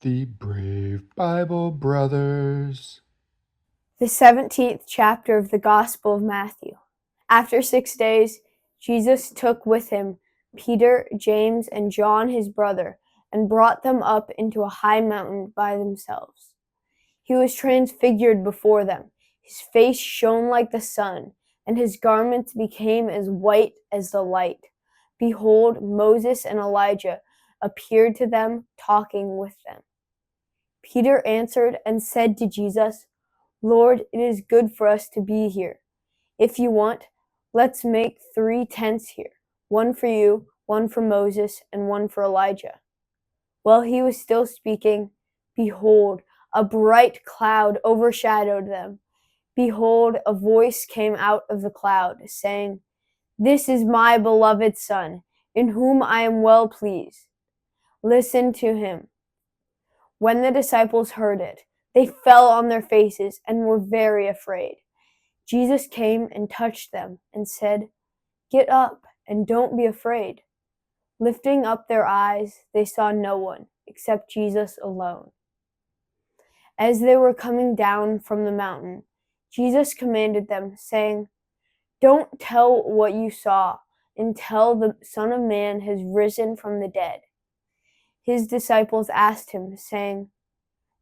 The Brave Bible Brothers. The 17th chapter of the Gospel of Matthew. After 6 days, Jesus took with him Peter, James, and John his brother, and brought them up into a high mountain by themselves. He was transfigured before them. His face shone like the sun, and his garments became as white as the light. Behold, Moses and Elijah appeared to them, talking with them. Peter answered and said to Jesus, "Lord, it is good for us to be here. If you want, let's make 3 tents here, one for you, one for Moses, and one for Elijah." While he was still speaking, behold, a bright cloud overshadowed them. Behold, a voice came out of the cloud, saying, "This is my beloved Son, in whom I am well pleased. Listen to him." When the disciples heard it, they fell on their faces and were very afraid. Jesus came and touched them and said, "Get up and don't be afraid." Lifting up their eyes, they saw no one except Jesus alone. As they were coming down from the mountain, Jesus commanded them, saying, "Don't tell what you saw until the Son of Man has risen from the dead." His disciples asked him, saying,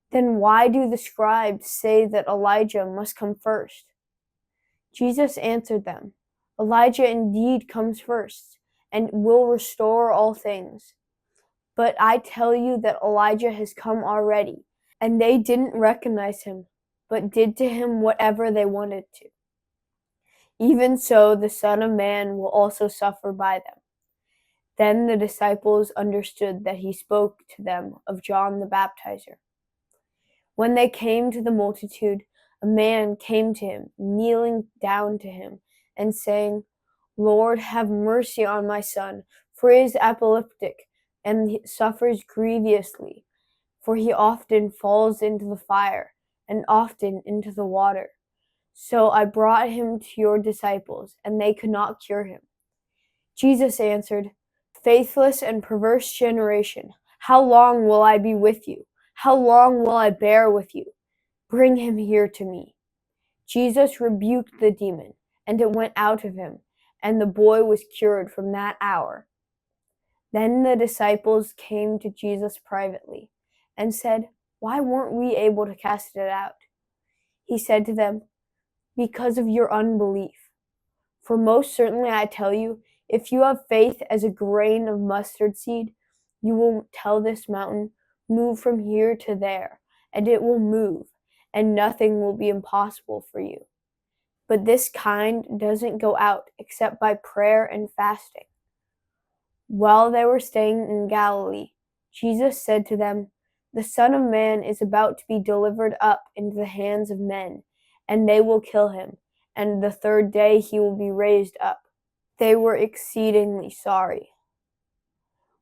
"Then why do the scribes say that Elijah must come first?" Jesus answered them, "Elijah indeed comes first, and will restore all things. But I tell you that Elijah has come already, and they didn't recognize him, but did to him whatever they wanted to. Even so, the Son of Man will also suffer by them." Then the disciples understood that he spoke to them of John the Baptizer. When they came to the multitude, a man came to him, kneeling down to him, and saying, "Lord, have mercy on my son, for he is epileptic and suffers grievously, for he often falls into the fire and often into the water. So I brought him to your disciples, and they could not cure him." Jesus answered, "Faithless and perverse generation, how long will I be with you? How long will I bear with you? Bring him here to me." Jesus rebuked the demon, and it went out of him, and the boy was cured from that hour. Then the disciples came to Jesus privately and said, "Why weren't we able to cast it out?" He said to them, "Because of your unbelief. For most certainly I tell you, if you have faith as a grain of mustard seed, you will tell this mountain, 'Move from here to there,' and it will move, and nothing will be impossible for you. But this kind doesn't go out except by prayer and fasting." While they were staying in Galilee, Jesus said to them, "The Son of Man is about to be delivered up into the hands of men, and they will kill him, and the 3rd day he will be raised up." They were exceedingly sorry.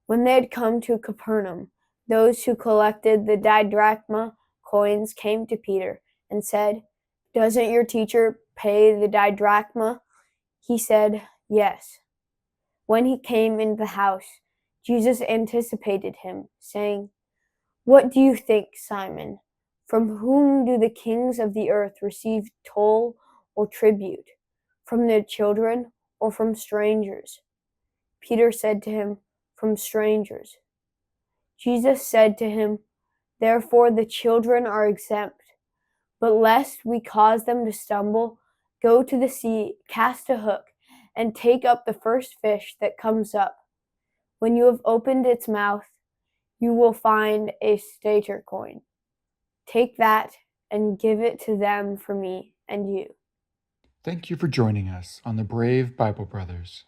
When they had come to Capernaum, those who collected the didrachma coins came to Peter and said, "Doesn't your teacher pay the didrachma?" He said, "Yes." When he came into the house, Jesus anticipated him, saying, "What do you think, Simon? From whom do the kings of the earth receive toll or tribute? From their children or from strangers?" Peter said to him, "From strangers." Jesus said to him, "Therefore the children are exempt. But lest we cause them to stumble, go to the sea, cast a hook, and take up the first fish that comes up. When you have opened its mouth, you will find a stater coin. Take that and give it to them for me and you." Thank you for joining us on the Brave Bible Brothers.